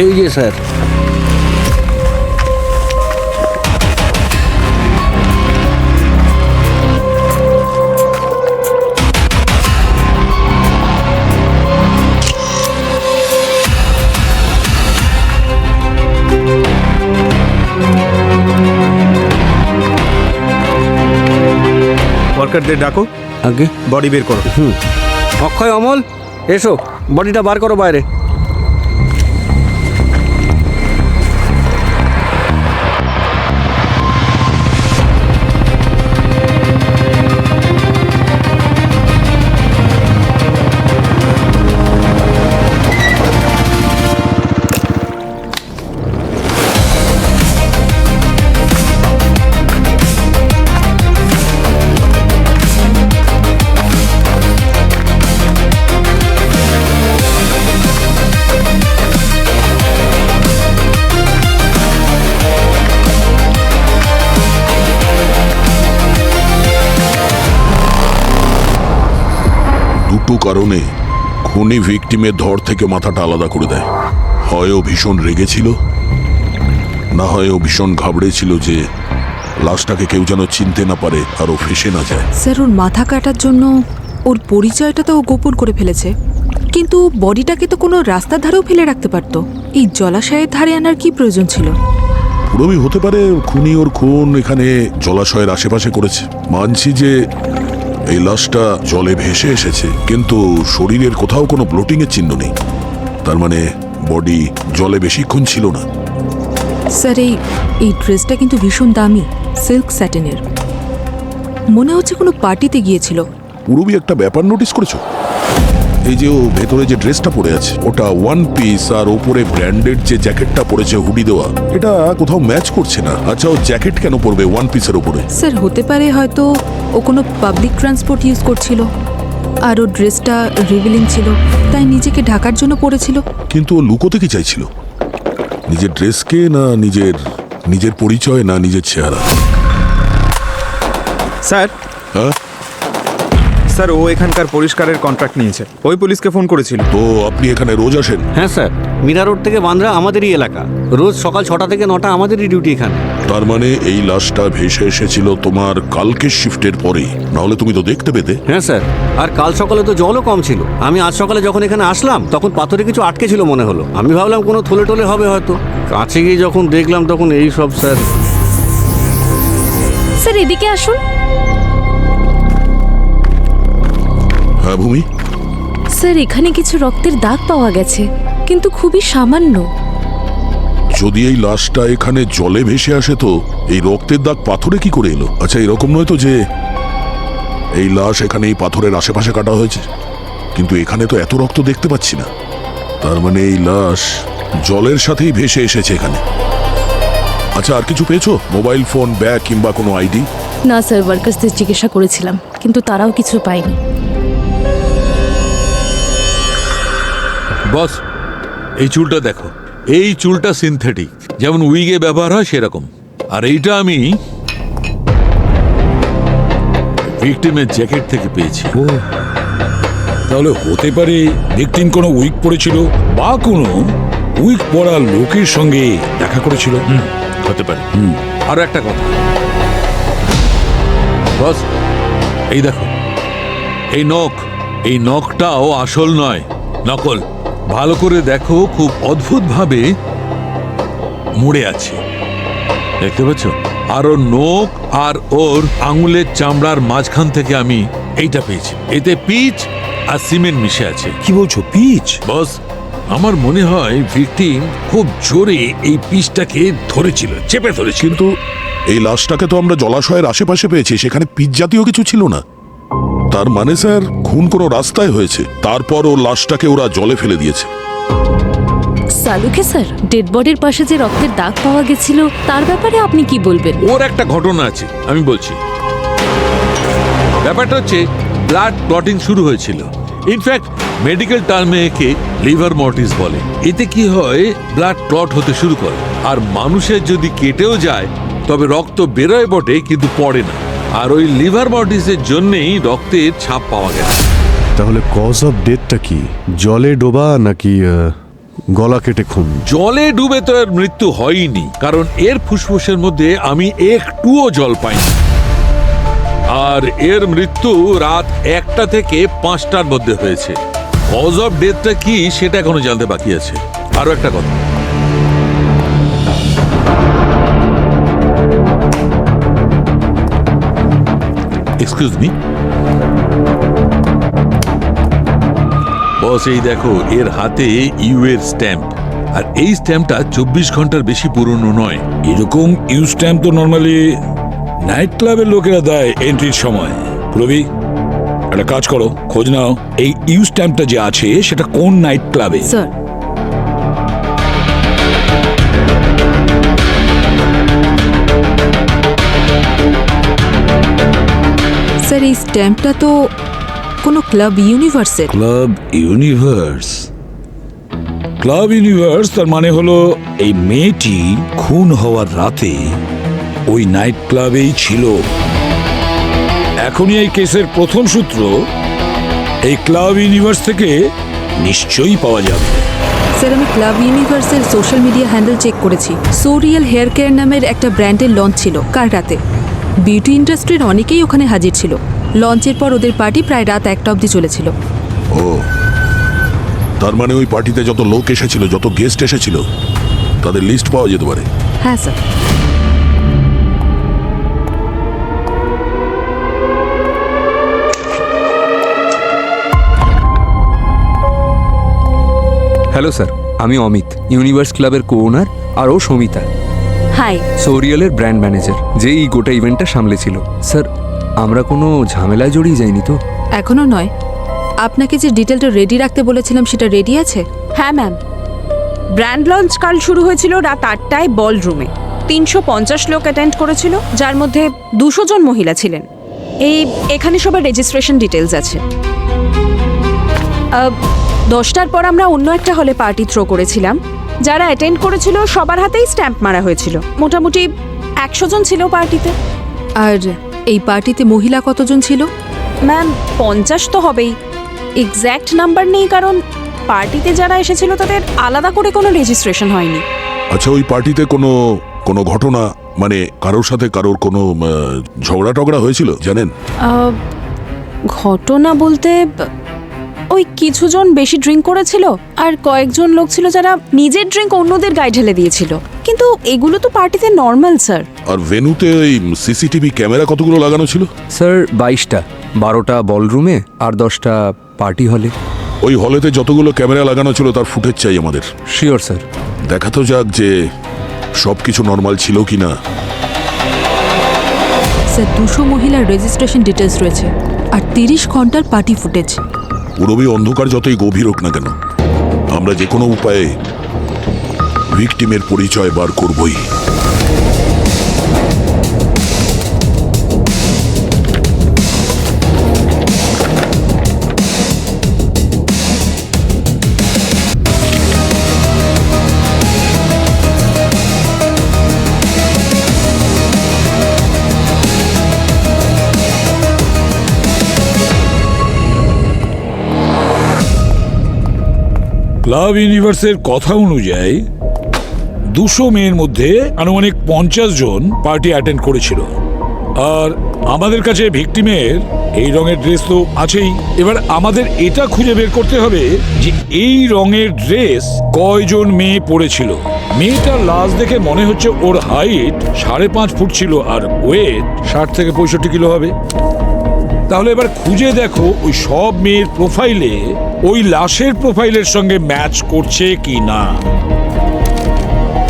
এই যে স্যার। ওয়ার্কারদের ডাকো, আগে বডি বের করো। অক্ষয়, অমল, এসো, বডিটা বার করো বাইরে। দুটো কারণে খুনি ভিকটিমের ধর থেকে মাথাটা আলাদা করে দেয়। হয় ও ভীষণ রেগেছিল, না হয় ও ভীষণ ঘাবড়েছিল যে লাশটাকে কেউ যেন চিনতে না পারে আর ও ফেসে না যায়। স্যার, ওর মাথা কাটার জন্য ওর পরিচয়টা তো ও গোপন করে ফেলেছে, কিন্তু বডিটাকে তো কোনো রাস্তার ধারেও ফেলে রাখতে পারতো। এই জলাশয়ের ধারে আনার কি প্রয়োজন ছিল? পুরোই হতে পারে খুনি ওর খুন এখানে জলাশয়ের আশেপাশে করেছে। মানছি যে এই লাশটা জলে ভেসে এসেছে, কিন্তু শরীরের কোথাও কোনো ব্লোটিং এর চিহ্ন নেই। তার মানে বডি জলে বেশিক্ষণ ছিল না। স্যার, এই ড্রেসটা কিন্তু ভীষণ দামি, সিল্ক স্যাটিনের। মনে হচ্ছে কোনো পার্টিতে গিয়েছিল। পুরোই একটা ব্যাপার নোটিস করেছো? এই যে ও ভেতরে যে ড্রেসটা পরে আছে ওটা ওয়ান পিস, আর ওপরে ব্র্যান্ডেড যে জ্যাকেটটা পরেছে হুডি দেওয়া, এটা কোথাও ম্যাচ করছে না। আচ্ছা, ও জ্যাকেট কেন পরবে ওয়ান পিসের ওপরে? স্যার, হতে পারে হয়তো ও কোনো পাবলিক ট্রান্সপোর্ট ইউজ করছিল, আর ও ড্রেসটা রিভিলিং ছিল, তাই নিজেকে ঢাকার জন্য পরেছিল। কিন্তু ও লুকোতে কি চাইছিল? নিজের ড্রেসকে, না নিজের পরিচয়, না নিজের চেহারা? স্যার, হ্যাঁ স্যার, ও এখানকার পরিষ্কারের কন্ট্রাক্ট নিয়েছে। ওই পুলিশকে ফোন করেছিল। তো আপনি এখানে রোজ আসেন? হ্যাঁ স্যার, মীরা রোড থেকে বান্দ্রা আমাদেরই এলাকা। রোজ সকাল 6টা থেকে 9টা আমাদেরই ডিউটি এখানে। তার মানে এই লাশটা ভেসে এসেছিল তোমার কালকের শিফটের পরেই, নাহলে তুমি তো দেখতে পেতে। হ্যাঁ স্যার, আর কাল সকালে তো জলও কম ছিল। আমি আজ সকালে যখন এখানে আসলাম তখন পাথরে কিছু আটকে ছিল মনে হলো। আমি ভাবলাম কোনো থলে টলে হবে হয়তো। কাছে গিয়ে যখন দেখলাম তখন এই সব। স্যার, স্যার এদিকে আসুন। হ্যাঁ ভূমি, স্যার, এখানে কিছু রক্তের দাগ পাওয়া গেছে, কিন্তু খুবই সামান্য। যদি এই লাশটা এখানে জলে ভেসে আসে তো এই রক্তের দাগ পাথরে কি করে এলো? আচ্ছা, এরকম নয় তো যে এই লাশ এখানে এই পাথরের আশেপাশে কাটা হয়েছে? কিন্তু এখানে তো এত রক্ত দেখতে পাচ্ছি না। তার মানে এই লাশ জলের সাথেই ভেসে এসেছে এখানে। আচ্ছা, আর কিছু পেয়েছো? মোবাইল ফোন, ব্যাগ কিংবা কোনো আইডি? না স্যার, ওয়ার্কার্সদের জিজ্ঞাসা করেছিলাম, কিন্তু তারাও কিছু পায়নি। বস, এই চুলটা দেখো। এই চুলটা সিনথেটিক, যেমন উইগে ব্যবহার হয় সেরকম। আর এইটা আমি ভিকটিমের জ্যাকেট থেকে পেয়েছি। ও, তাহলে হতে পারে ভিকটিম কোনো উইক পরেছিল বা কোনো উইক পরা লোকের সঙ্গে দেখা করেছিল। হতে পারে। আরো একটা কথা বস, এই দেখো, এই নখটাও আসল নয়, নকল। ভালো করে দেখো, খুব অদ্ভুত ভাবে মুড়ে আছে, দেখতে পাচ্ছ? আর ওর নখ আর ওর আঙুলের চামড়ার মাঝখান থেকে আমি এইটা পেয়েছি। এতে পিচ আর সিমেন্ট মিশে আছে। কি বলছো, পিচ? বস, আমার মনে হয় ভিকটিম খুব জোরে এই পিচটাকে ধরেছিল, চেপে ধরেছিল। কিন্তু এই লাশটাকে তো আমরা জলাশয়ের আশেপাশে পেয়েছি, সেখানে পিচ জাতীয় কিছু ছিল না। তার মানে স্যার খুন কোনো রাস্তায় হয়েছে, তারপর ও লাশটাকে ওরা জলে ফেলে দিয়েছে। সালুকে স্যার, ডেড বডির পাশে যে রক্তের দাগ পাওয়া গেছিল তার ব্যাপারে আপনি কি বলবেন? ওর একটা ঘটনা আছে, আমি বলছি। ব্যাপারটা হচ্ছে ব্লাড ক্লটিং শুরু হয়েছিল। ইনফ্যাক্ট মেডিকেল টার্মে একে লিভার মর্টিস বলে। এতে কি হয়, ব্লাড ক্লট হতে শুরু করে, আর মানুষের যদি কেটেও যায় তবে রক্ত বেরোয় বটে, কিন্তু পড়ে না। আর ওই লিভার মর্টিসের জন্যই রক্তের ছাপ পাওয়া গেছে। তাহলে কজ অফ ডেথটা কি? জলে ডোবা নাকি গলা কেটে খুন। জলে ডুবে তো এর মৃত্যু হয়নি, কারণ এর ফুসফুসের মধ্যে আমি একটুও জল পাইনি। আর এর মৃত্যু রাত 1টা থেকে 5টার মধ্যে হয়েছে। কজ অফ ডেথটা কি সেটা এখনো জানতে বাকি আছে। আরো একটা কথা, এক্সকিউজ মি বস, এই দেখো এর হাতে ইউ এর স্ট্যাম্প, আর এই স্ট্যাম্পটা 24 ঘন্টার বেশি পুরনো নয়। এরকম ইউ স্ট্যাম্প তো নর্মালি নাইট ক্লাবের লোকেরা দেয় এন্ট্রির সময়। রবি, একটা কাজ করো, খোঁজ নাও এই ইউ স্ট্যাম্পটা যে আছে সেটা কোন নাইট ক্লাবে। স্যার, স্যার এই স্ট্যাম্পটা তো কোনো ক্লাব ইউনিভার্সের। Club universe? ক্লাব ইউনিভার্স তার মানে হলো এই মেয়েটি খুন হওয়ার রাতে ওই নাইট ক্লাবেই ছিল। এখনই এই কেসের প্রথম সূত্র এই ক্লাব ইউনিভার্স থেকে নিশ্চয়ই পাওয়া যাবে। স্যার, আমি ক্লাব ইউনিভার্সের সোশ্যাল মিডিয়া হ্যান্ডেল চেক করেছি। সোরিয়াল হেয়ার কেয়ার নামের একটা ব্র্যান্ডের লঞ্চ ছিল কাল রাতে। বিউটি ইন্ডাস্ট্রির অনেকেই ওখানে হাজির ছিল। লঞ্চের পর ওদের পার্টি প্রায় রাত 1টা অবধি চলেছিল। ও, তার মানে ওই পার্টিতে যত লোক এসেছিল, যত গেস্ট এসেছিল, তাদের লিস্ট পাওয়া যেতে পারে। হ্যাঁ স্যার। হ্যালো স্যার, আমি অমিত, ইউনিভার্স ক্লাবের কো ওনার, আর ও সমিতা, হাই। সোরিয়ালের ব্র্যান্ড ম্যানেজার, যে এই গোটা ইভেন্টটা সামলেছিল। স্যার, আমরা কোনো ঝামেলায় জড়িয়ে যাইনি তো? এখনো নয়। আপনাকে যে ডিটেলটা রেডি রাখতে বলেছিলাম সেটা রেডি আছে? হ্যাঁ ম্যাম, ব্র্যান্ড লঞ্চ কাল শুরু হয়েছিল রাত 8টায় বল রুমে। 350 লোক অ্যাটেন্ড করেছিল, যার মধ্যে 200 জন মহিলা ছিলেন। এখানে সবার রেজিস্ট্রেশন ডিটেলস আছে। 10টার পর আমরা অন্য একটা হলে পার্টি থ্রো করেছিলাম। যারা অ্যাটেন্ড করেছিল সবার হাতেই স্ট্যাম্প মারা হয়েছিল। মোটামুটি 100 জন ছিল পার্টিতে। আর এই পার্টিতে মহিলা কতজন ছিল? ম্যাম 50 তো হবেই। এক্স্যাক্ট নাম্বার নেই, কারণ পার্টিতে যারা এসেছিল তাদের আলাদা করে কোনো রেজিস্ট্রেশন হয়নি। আচ্ছা, ওই পার্টিতে কোনো ঘটনা, মানে কারোর সাথে কারোর কোনো ঝগড়া টগড়া হয়েছিল জানেন? ঘটনা বলতে ওই কিছুজন বেশি ড্রিঙ্ক করেছিল, আর কয়েকজন লোক ছিল যারা নিজের ড্রিঙ্ক অন্যদের গায়ে ঢেলে দিয়েছিল। কিন্তু এগুলো তো পার্টিতে নর্মাল স্যার। আর ভেন্যুতে ওই সিসিটিভি ক্যামেরা কতগুলো লাগানো ছিল? স্যার 22টা, 12টা বলরুমে আর 10টা পার্টি হলে। ওই হলেতে যতগুলো ক্যামেরা লাগানো ছিল তার ফুটেজ চাই আমাদের। Sure sir. দেখা তো যাক যে সবকিছু নর্মাল ছিল কিনা। স্যার 200 মহিলার রেজিস্ট্রেশন ডিটেলস রয়েছে আর 30 ঘন্টার পার্টি ফুটেজ। পুরবী অন্ধকার যতই গভীর হোক না কেন, আমরা যে কোনো উপায়ে ভিকটিমের পরিচয় বার করবই। ক্লাব ইউনিভার্সের কথা অনুযায়ী 200 মেয়ের মধ্যে আনুমানিক 50 জন পার্টি অ্যাটেন্ড করেছিল। আর আমাদের কাছে ভিকটিমের এই রঙের ড্রেস তো আছেই। এবার আমাদের এটা খুঁজে বের করতে হবে যে এই রঙের ড্রেস কয়জন মেয়ে পরেছিল। মেয়েটার লাশ দেখে মনে হচ্ছে ওর হাইট 5.5 ফুট ছিল আর ওয়েট 60 থেকে 65 কিলো হবে। তাহলে এবার খুঁজে দেখো ওই সব মেয়ের প্রোফাইলে ওই লাশের প্রোফাইলের সঙ্গে ম্যাচ করছে কি না।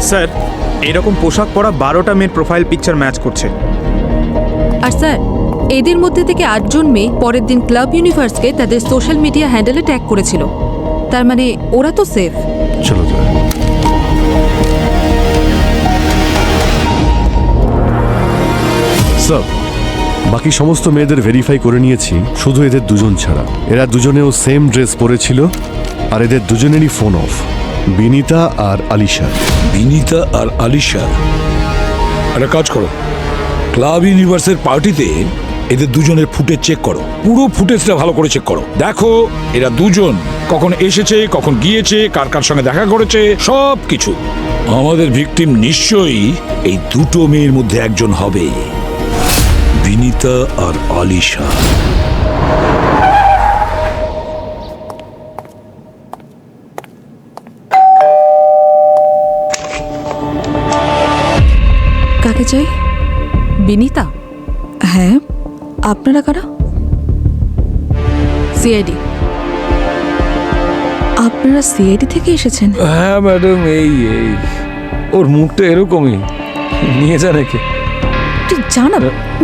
স্যার, এরকম পোশাক পরা 12টা মেয়ের প্রোফাইল পিকচার ম্যাচ করছে। আর স্যার, এদের মধ্যে থেকে 8 জন মেয়ে পরের দিন ক্লাব ইউনিভার্সকে তাদের সোশ্যাল মিডিয়া হ্যান্ডেলে ট্যাগ করেছিল। তার মানে ওরা তো সেফ। চলো যাই। স্যার, বাকি সমস্ত মেয়েদের ভেরিফাই করে নিয়েছি, শুধু এদের 2 জন ছাড়া। এরা দুজনেও সেম ড্রেস পরেছিল আর এদের দুজনেরই ফোন অফ। বিনিতা আর আলিশা। বিনিতা আর আলিশা, একটা কাজ করো, ক্লাব ইউনিভার্সের পার্টিতে এদের দুজনের ফুটেজ চেক করো, পুরো ফুটেজটা ভালো করে চেক করো। দেখো এরা দুজন কখন এসেছে, কখন গিয়েছে, কার কার সঙ্গে দেখা করেছে, সব কিছু। আমাদের ভিকটিম নিশ্চয়ই এই দুটো মেয়ের মধ্যে একজন হবে, বিনীতা আর আলিশা। কাকে চাই? বিনীতা? হ্যাঁ, আপনারা কারা? সিআইডি। আপনারা সিআইডি থেকে এসেছেন? হ্যাঁ ম্যাডাম, এই ওর মুখটা এরকমই, নিয়ে যা রেখে। তুই জানা,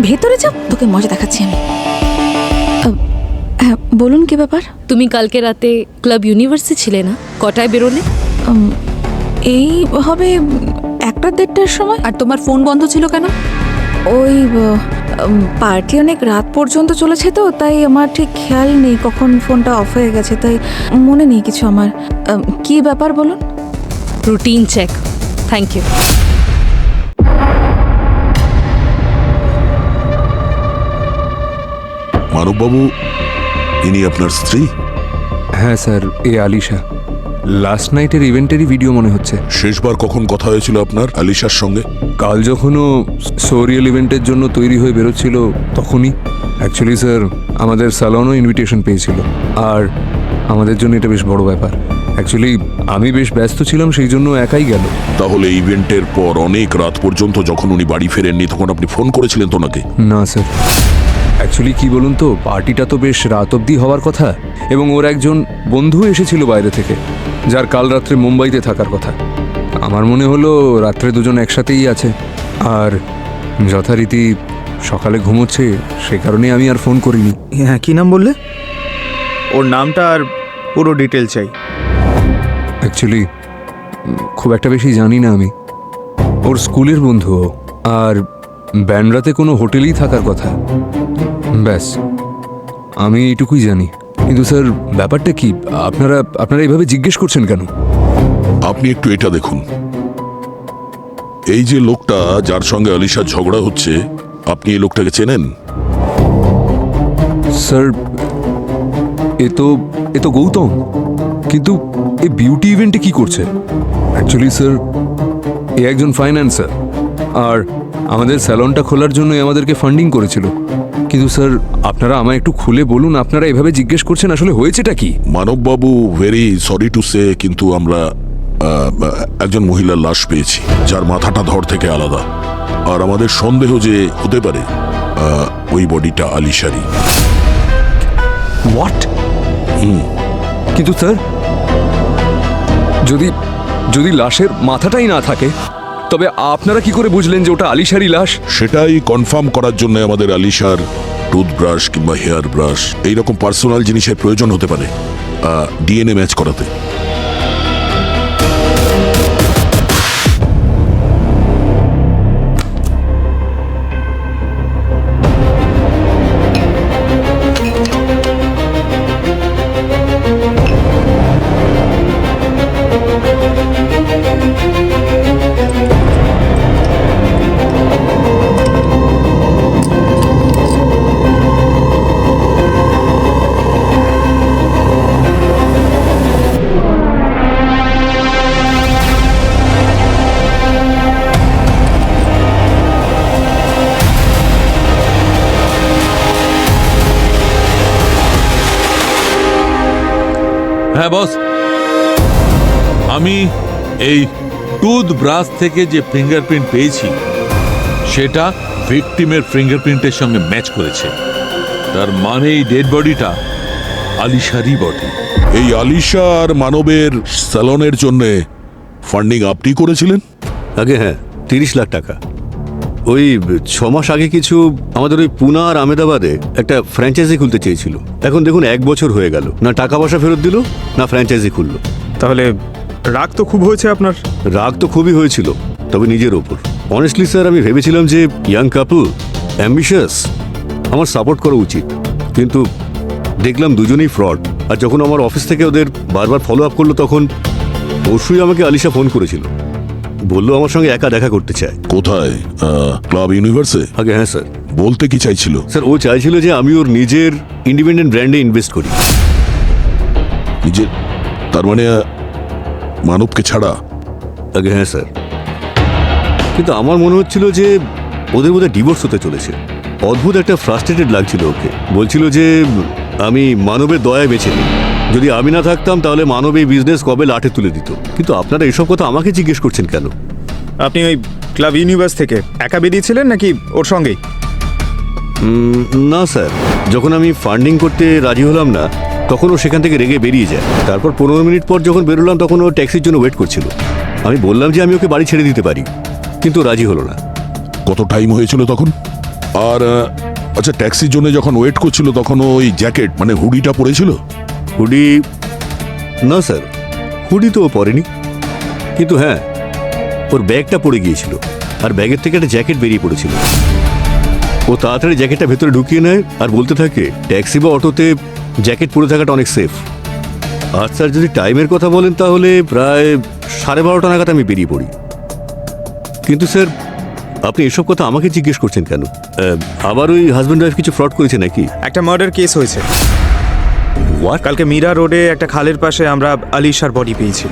ভেতরে যা, তোকে মজা দেখাচ্ছি আমি। হ্যাঁ বলুন, কি ব্যাপার? তুমি কালকে রাতে ক্লাব ইউনিভার্সে ছিলে না? কটায় বেরোলে? এই হবে 1-1:30টার সময়। আর তোমার ফোন বন্ধ ছিল কেন? ওই পার্টি অনেক রাত পর্যন্ত চলেছে তো, তাই আমার ঠিক খেয়াল নেই কখন ফোনটা অফ হয়ে গেছে, তাই মনে নেই কিছু আমার। কি ব্যাপার বলুন? Routine check. Thank you. মানববাবু, ইনি আপনার স্ত্রী? হ্যাঁ স্যার, এ আলিশা। লাস্ট নাইটের ইভেন্টেরই ভিডিও মনে হচ্ছে। শেষবার কখন কথা হয়েছিল আপনার আলিশার সঙ্গে? কাল যখন ও সোরিয়াল ইভেন্টের জন্য তৈরি হয়ে বেরোচ্ছিল তখনই। অ্যাকচুয়ালি স্যার, আমাদের স্যালনও ইনভিটেশন পেয়েছিল, আর আমাদের জন্য এটা বেশ বড় ব্যাপার। অ্যাকচুয়ালি আমি বেশ ব্যস্ত ছিলাম, সেই জন্য একাই গেল। তাহলে ইভেন্টের পর অনেক রাত পর্যন্ত যখন উনি বাড়ি ফেরেননি তখন আপনি ফোন করেছিলেন তো ওনাকে? না স্যার, অ্যাকচুয়ালি কি বলুন তো, পার্টিটা তো বেশ রাত অবধি হওয়ার কথা, এবং ওর একজন বন্ধু এসেছিল বাইরে থেকে, যার কাল রাত্রে মুম্বাইতে থাকার কথা। আমার মনে হলো রাত্রে দুজন একসাথেই আছে, আর যথারীতি সকালে ঘুমোচ্ছে, সে কারণে আমি আর ফোন করিনি। হ্যাঁ, কি নাম বললে? ওর নামটা আর পুরো ডিটেল চাই। অ্যাকচুয়ালি খুব একটা বেশি জানি না আমি। ওর স্কুলের বন্ধু ও, আর ব্যান্ডরাতে কোনো হোটেলেই থাকার কথা। ব্যাস, আমি এইটুকুই জানি। কিন্তু স্যার, ব্যাপারটা কি? আপনারা এইভাবে জিজ্ঞেস করছেন কেন? আপনি একটু এটা দেখুন, এই যে লোকটা যার সঙ্গে আলিশার ঝগড়া হচ্ছে, আপনি এই লোকটাকে চেনেন? স্যার, এ তো গৌতম, কিন্তু এই বিউটি ইভেন্টে কি করছে? অ্যাকচুয়ালি স্যার, এ একজন ফাইন্যান্সার, আর আমাদের স্যালনটা খোলার জন্য আমাদেরকে ফান্ডিং করেছিল। কিন্তু স্যার, আপনারা আমায় একটু খুলে বলুন, আপনারা এভাবে জিজ্ঞেস করছেন, আসলে হয়েছেটা কি? মানববাবু, ভেরি সরি টু সে, কিন্তু আমরা একজন মহিলার লাশ পেয়েছি, যার মাথাটা ধর থেকে আলাদা, আর আমাদের সন্দেহ যে হতে পারে ওই বডিটা আলিশারি। হোয়াট? কিন্তু স্যার, যদি লাশের মাথাটাই না থাকে, তবে আপনারা কি করে বুঝলেন যে ওটা আলিশারি লাশ? সেটাই কনফার্ম করার জন্য আমাদের আলিশার টুথব্রাশ কিংবা হেয়ার ব্রাশ, এইরকম পার্সোনাল জিনিসের প্রয়োজন হতে পারে ডিএনএ ম্যাচ করাতে। হ্যাঁ বস, আমি এই টুথব্রাশ থেকে যে ফিঙ্গারপ্রিন্ট পেয়েছি সেটা ভিকটিমের ফিঙ্গারপ্রিন্টের সঙ্গে ম্যাচ করেছে। তার মানে এই ডেড বডিটা আলিশারই বডি। এই আলিশা আর মানবের স্যালনের জন্য ফান্ডিং আপনি করেছিলেন? আগে হ্যাঁ, 30 লাখ টাকা। ওই 6 মাস আগে কিছু আমাদের ওই পুনা আর আহমেদাবাদে একটা ফ্র্যাঞ্চাইজি খুলতে চেয়েছিল। এখন দেখুন 1 বছর হয়ে গেল, না টাকা পয়সা ফেরত দিল, না ফ্র্যাঞ্চাইজি খুললো। তাহলে রাগ তো খুব হয়েছে আপনার? রাগ তো খুবই হয়েছিল, তবে নিজের ওপর। অনেস্টলি স্যার, আমি ভেবেছিলাম যে ইয়াং কাপল, অ্যাম্বিশাস, আমার সাপোর্ট করা উচিত, কিন্তু দেখলাম দুজনেই ফ্রড। আর যখন আমার অফিস থেকে ওদের বারবার ফলো আপ করলো, তখন অবশ্যই আমাকে আলিশা ফোন করেছিল, বললো আমার সঙ্গে একা দেখা করতে চায়। কোথায়? ক্লাব ইউনিভার্সে? আগে হ্যাঁ স্যার। বলতে কি চাইছিল? স্যার ও চাইছিল যে আমি ওর নিজের ইন্ডিপেন্ডেন্ট ব্র্যান্ডে ইনভেস্ট করি। নিজের, তার মানে মানবকে ছাড়া? আগে হ্যাঁ স্যার, কিন্তু আমার মনে হচ্ছিল যে ওদের বোধহয় ডিভোর্স হতে চলেছে। অদ্ভুত একটা ফ্রাস্ট্রেটেড লাগছিল ওকে। বলছিল যে আমি মানবের দয়ায় বেঁচে নিই, যদি আমি না থাকতাম তাহলে মানব এই বিজনেস কবে লাঠে তুলে দিত। কিন্তু আপনারা এসব কথা আমাকে জিজ্ঞেস করছেন কেন? আপনি ওই ক্লাব ইউনিভার্স থেকে একা বেরিয়েছিলেন নাকি ওর সঙ্গেই? না স্যার, যখন আমি ফান্ডিং করতে রাজি হলাম না তখন ও সেখান থেকে রেগে বেরিয়ে যায়। তারপর 15 মিনিট পর যখন বেরোলাম তখন ও ট্যাক্সির জন্য ওয়েট করছিল। আমি বললাম যে আমি ওকে বাড়ি ছেড়ে দিতে পারি, কিন্তু রাজি হলো না। কত টাইম হয়েছিল তখন? আর আচ্ছা, ট্যাক্সির জন্য যখন ওয়েট করছিল তখন ওই জ্যাকেট মানে হুডিটা পরেছিল? হুডি না স্যার, হুডি তো ও পরেনি, কিন্তু হ্যাঁ ওর ব্যাগটা পড়ে গিয়েছিল আর ব্যাগের থেকে একটা জ্যাকেট বেরিয়ে পড়েছিল। ও তাড়াতাড়ি জ্যাকেটটা ভেতরে ঢুকিয়ে নেয় আর বলতে থাকে ট্যাক্সি বা অটোতে জ্যাকেট পরে থাকাটা অনেক সেফ। আর স্যার যদি টাইমের কথা বলেন তাহলে প্রায় 12:30 নাগাদ আমি বেরিয়ে পড়ি। কিন্তু স্যার আপনি এসব কথা আমাকে জিজ্ঞেস করছেন কেন? আবার ওই হাজব্যান্ড ওয়াইফ কিছু ফ্রড করেছে নাকি? একটা মার্ডার কেস হয়েছে। কালকে মীরা রোডে একটা খালের পাশে আমরা আলিশার বডি পেয়েছি।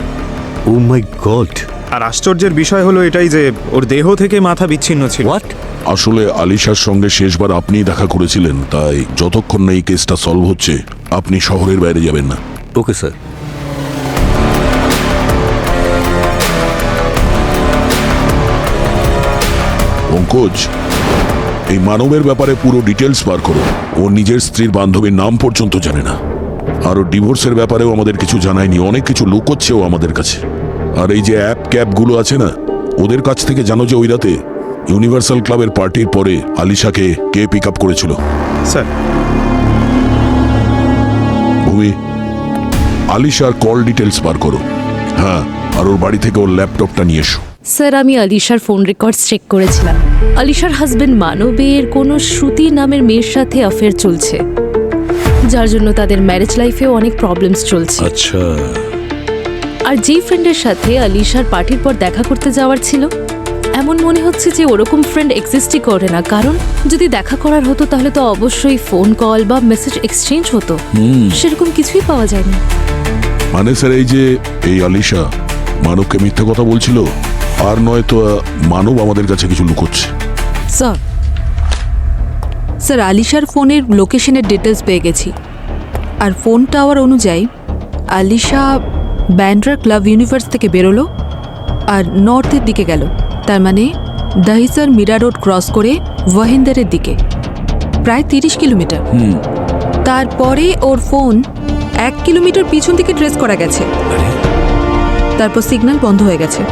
ও মাই গড! আর আশ্চর্যের বিষয় হলো এটাই যে ওর দেহ থেকে মাথা বিচ্ছিন্ন ছিল। হোয়াট? আসলে আলিশার সঙ্গে শেষবার আপনিই দেখা করেছিলেন, তাই যতক্ষণ না এই কেসটা সলভ হচ্ছে আপনি শহরের বাইরে যাবেন না। Okay sir. পঙ্কজ, এই মানবের ব্যাপারে পুরো ডিটেলস বার করো। ও নিজের স্ত্রীর বান্ধবীর নাম পর্যন্ত জানে না, আর ও ডিভোর্সের ব্যাপারেও আমাদের কিছু জানায়নি। অনেক কিছু লুকোচ্ছেও আমাদের কাছে। আর এই যে অ্যাপ ক্যাবগুলো আছে না, ওদের কাছ থেকে জানো যে ওই রাতে ইউনিভার্সাল ক্লাবের পার্টির পরে আলিশাকে কে পিক আপ করেছিল? স্যার, ভূমি, আলিশার কল ডিটেলস বার করো। হ্যাঁ, আর ওর বাড়ি থেকে ওর ল্যাপটপটা নিয়ে এসো। স্যার, আমি আলিশার ফোন রেকর্ডস চেক করেছিলাম। আলিশার হাজবেন্ড মানবের কোনো শ্রুতি নামের মেয়ের সাথে অ্যাফেয়ার চলছে, যার জন্য তাদের ম্যারেজ লাইফেও অনেক প্রবলেমস চলছে। আচ্ছা, আর যেই ফ্রেন্ডের সাথে আলিশার পার্টির পর দেখা করতে যাওয়ার ছিল, এমন মনে হচ্ছে যে ওরকম ফ্রেন্ড এক্সিস্টই করে না। কারণ যদি দেখা করার হতো তাহলে তো অবশ্যই ফোন কল বা মেসেজ এক্সচেঞ্জ হতো, সেরকম কিছুই পাওয়া যায়নি। মানে স্যার, এই যে এই আলিশা মানবকে মিথ্যে কথা বলছিল, আর নয়তো মানব আমাদের কাছে কিছু লুকোচ্ছে। স্যার আলিশার ফোনের লোকেশনের ডিটেলস পেয়ে গেছি, আর ফোন টাওয়ার অনুযায়ী আলিশা ব্যান্ড্রা ক্লাব ইউনিভার্স থেকে বেরোলো আর নর্থের দিকে গেল। তার মানে দাহিসার মীরা রোড ক্রস করে ওয়াহিন্দারের দিকে প্রায় 30 কিলোমিটার। তারপরে ওর ফোন 1 কিলোমিটার পিছন দিকে ট্রেস করা গেছে, তারপর সিগন্যাল বন্ধ হয়ে গেছে।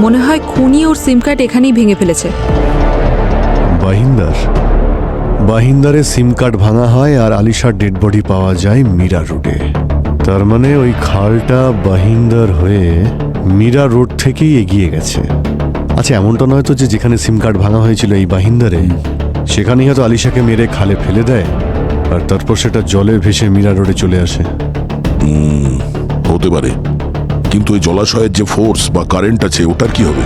মনে হয় খুনি ওর সিম কার্ড এখানেই ভেঙে ফেলেছে। বাহিন্দারে সিম কার্ড ভাঙা হয় আর আলিশার ডেড বডি পাওয়া যায় মীরা রোডে। তার মানে ওই খালটা বাহিন্দার হয়ে মীরা রোড থেকেই এগিয়ে গেছে। আচ্ছা, এমনটা নয় তো যে যেখানে সিম কার্ড ভাঙা হয়েছিল এই বাহিন্দারে, সেখানেই হয়তো আলিশাকে মেরে খালে ফেলে দেয় আর তারপর সেটা জলে ভেসে মীরা রোডে চলে আসে? হতে পারে, কিন্তু ওই জলাশয়ের যে ফোর্স বা কারেন্ট আছে ওটার কি হবে?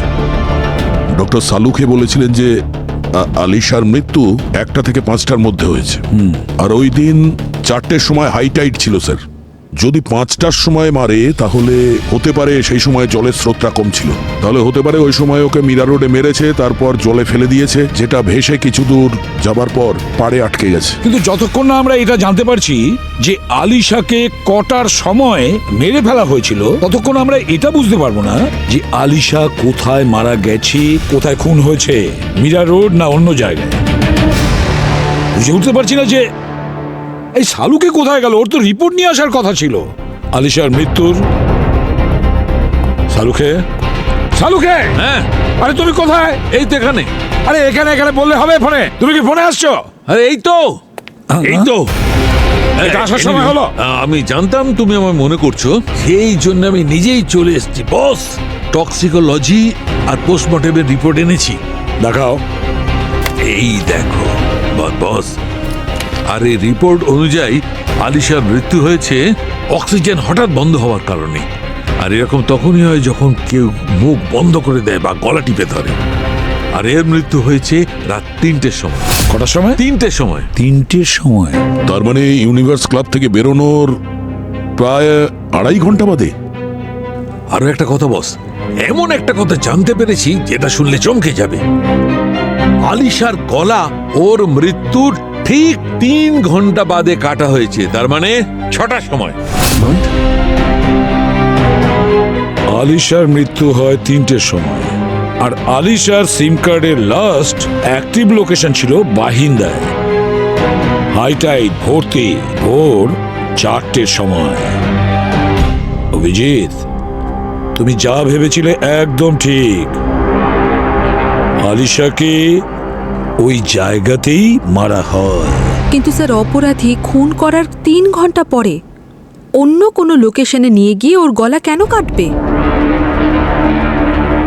ডক্টর সালুকে বলেছিলেন যে আলিশার মৃত্যু 1টা থেকে 5টার মধ্যে হয়েছে, আর ওই দিন 4টের সময় হাই টাইড ছিল স্যার। যদি 5টার সময় মারে তাহলে হতে পারে সেই সময় জলের স্রোতটা কম ছিল। তাহলে হতে পারে ওই সময় ওকে মীরা রোডে মেরেছে, তারপর জলে ফেলে দিয়েছে, যেটা ভেসে কিছু দূর যাবার পর পাড়ে আটকে গেছে। কিন্তু যতক্ষণ না আমরা এটা জানতে পারছি যে আলিশাকে কটার সময় মেরে ফেলা হয়েছিল, ততক্ষণ আমরা এটা বুঝতে পারবো না যে আলিশা কোথায় মারা গেছে, কোথায় খুন হয়েছে, মীরা রোড না অন্য জায়গায়। বুঝে উঠতে পারছি না যে এই শালুকে কোথায় গেল। ওর তো রিপোর্ট নিয়ে আসার কথা ছিল আলিশার মৃত্যুর। শালুকে, হ্যাঁ, আরে তুমি কোথায়? এই তো এখানে। আরে এখানে বললে হবে ফোনে? তুমি কি ফোনে আসছো? আরে এই তো এটা আসার সময় হলো। আমি জানতাম তুমি আমার মনে করছো, সেই জন্য আমি নিজেই চলে এসেছি বস। টক্সিকোলজি আর পোস্টমর্টেমের রিপোর্ট এনেছি। দেখাও। এই দেখো বস, আর এই রিপোর্ট অনুযায়ী আলিশার মৃত্যু হয়েছে অক্সিজেন হঠাৎ বন্ধ হওয়ার কারণে। আর এরকম তখনই হয় যখন কেউ মুখ বন্ধ করে দেয় বা গলা টিপে ধরে। আর এর মৃত্যু হয়েছে রাত 3টের সময়। কটার সময়? 3টের সময়। 3টের সময়? তার মানে ইউনিভার্স ক্লাব থেকে বেরোনোর প্রায় 2.5 ঘন্টা বাদে। আরো একটা কথা বস, এমন একটা কথা জানতে পেরেছি যেটা শুনলে চমকে যাবে। আলিশার গলা ওর মৃত্যুর ঠিক 3 ঘন্টা বাদে কাটা হয়েছে, তার মানে 6টার সময়। আলিশার মৃত্যু হয় 3টের সময়, আর আলিশার সিম কার্ডের লাস্ট অ্যাক্টিভ লোকেশন ছিল বাহিন্দায়। হাইটাইড ভর্তি ভোর 4টের সময়। অভিজিৎ, তুমি যা ভেবেছিলে একদম ঠিক। আলিশাকে ওই জায়গাতেই মারা হয়। কিন্তু স্যার অপরাধী খুন করার 3 ঘন্টা পরে অন্য কোনো লোকেশনে নিয়ে গিয়ে ওর গলা কেন কাটবে?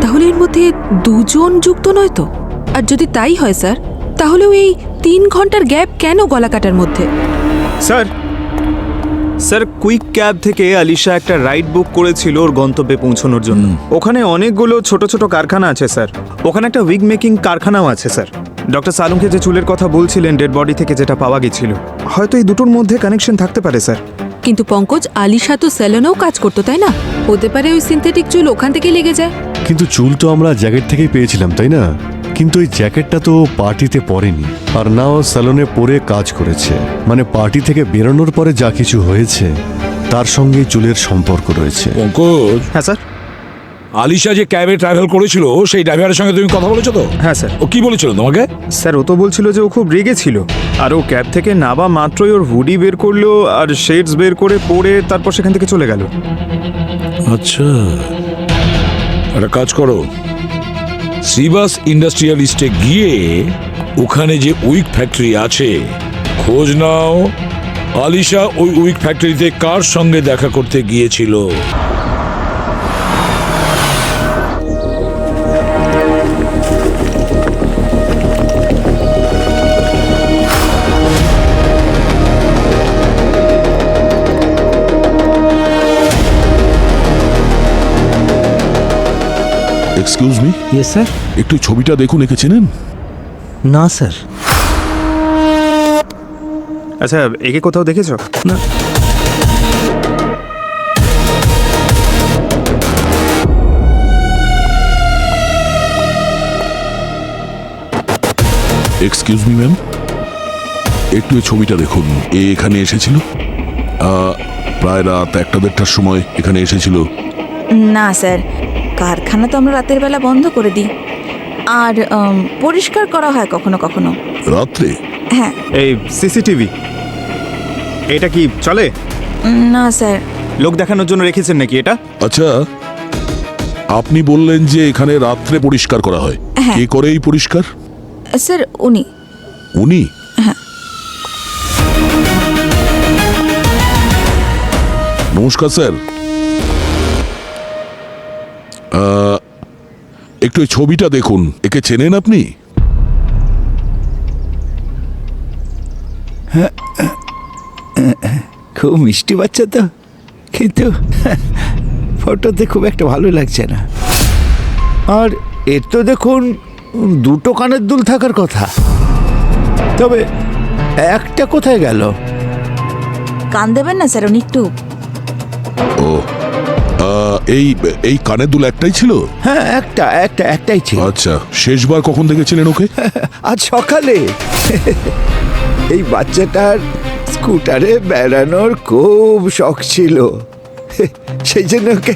তাহলে এর মধ্যে দুজন যুক্ত নয় তো? আর যদি তাই হয় স্যার, তাহলেও এই 3 ঘন্টার গ্যাপ কেন গলা কাটার মধ্যে? স্যার কুইক ক্যাব থেকে আলিশা একটা রাইড বুক করেছিল ওর গন্তব্যে পৌঁছানোর জন্য। ওখানে অনেকগুলো ছোট ছোট কারখানা আছে স্যার। ওখানে একটা উইগ মেকিং কারখানাও আছে স্যার। ডক্টর সালুমকে যে চুলের কথা বলছিলেন ডেড বডি থেকে যেটা পাওয়া গেছিল, হয়তো এই দুটোর মধ্যে কানেকশন থাকতে পারে স্যার। কিন্তু পঙ্কজ, আলিশা তো স্যালনেও কাজ করতো, তাই না? হতে পারে ওই সিনথেটিক চুল ওখান থেকেই লেগে যায়। কিন্তু চুল তো আমরা জ্যাকেট থেকেই পেয়েছিলাম, তাই না? কিন্তু ওই জ্যাকেটটা তো পার্টিতে পরেনি, আর না ও স্যালনে পরে কাজ করেছে। মানে পার্টি থেকে বেরোনোর পরে যা কিছু হয়েছে তার সঙ্গে চুলের সম্পর্ক রয়েছে। পঙ্কজ, হ্যাঁ স্যার। আলিশা যে ক্যাবে ট্রাভেল করেছিল সেই ড্রাইভারের সঙ্গে তুমি কথা বলেছো তো? হ্যাঁ স্যার। ও কি বলেছিল তোমাকে? স্যার ও তো বলছিল যে ও খুব রেগে ছিল, আর ও ক্যাব থেকে নাবা মাত্রই ওর হুডি বের করলো আর শেডস বের করে পরে তারপর সেখান থেকে চলে গেল। আচ্ছা, একটা কাজ করো, শ্রীবাস ইন্ডাস্ট্রিয়ালিস্টে গিয়ে ওখানে যে উইক ফ্যাক্টরি আছে খোঁজ নাও। আলিশা ওই উইক ফ্যাক্টরিতে কার সঙ্গে দেখা করতে গিয়েছিল? Excuse me. Yes sir. একটু ছবিটা দেখুন, একে চেনেন? না স্যার। আচ্ছা, একে কোথাও দেখেছো? না। এক্সকিউজ মি ম্যাম, একটু এই ছবিটা দেখুন। এ এখানে এসেছিল প্রায় রাত 1টা-1:30টার সময় এখানে এসেছিল। না স্যার, কারখানা তো আমরা রাতের বেলা বন্ধ করে দিই, আর পরিষ্কার করা হয় কখনো কখনো। রাত্রে? হ্যাঁ। এই সিসিটিভি এটা কি চলে? না স্যার। লোক দেখানোর জন্য রেখেছেন নাকি এটা? আচ্ছা, আপনি বললেন যে এখানে রাত্রে পরিষ্কার করা হয়। হ্যাঁ। কে করে এই পরিষ্কার? স্যার উনি। উনি? হ্যাঁ। নমস্কার স্যার। একটু এই ছবিটা দেখুন, একে চেনেন আপনি? খুব মিষ্টি বাচ্চা তো, কিন্তু ফটোতে খুব একটা ভালো লাগছে না। আর এর তো দেখুন 2টো কানের দুল থাকার কথা, তবে একটা কোথায় গেল? কান দেবেন না স্যার, উনি একটু। ও, এই এই কানের দুল একটাই ছিল? হ্যাঁ, একটাই ছিল। আচ্ছা, শেষবার কখন দেখেছিলেন ওকে? আজ সকালে। এই বাচ্চাটার স্কুটারে বেড়ানোর খুব শখ ছিল, সেই জন্য ওকে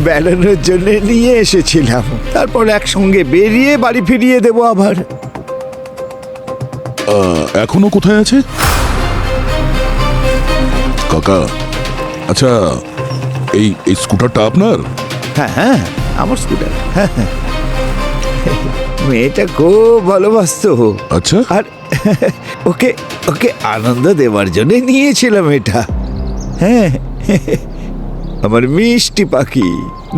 বেড়ানোর জন্য নিয়ে এসেছিলাম। তারপর একসঙ্গে বেরিয়ে বাড়ি ফিরিয়ে দেবো আবার। এখনো কোথায় আছে কাকা? আচ্ছা, এই এই স্কুটারটা আপনার? হ্যাঁ, আমার স্কুটার। হ্যাঁ, মেয়েটা খুব ভালোবাসতো। আচ্ছা। আর ওকে ওকে আনন্দ দেওয়ার জন্য নিয়েছিলাম এটা। হ্যাঁ, আমার মিষ্টি পাখি,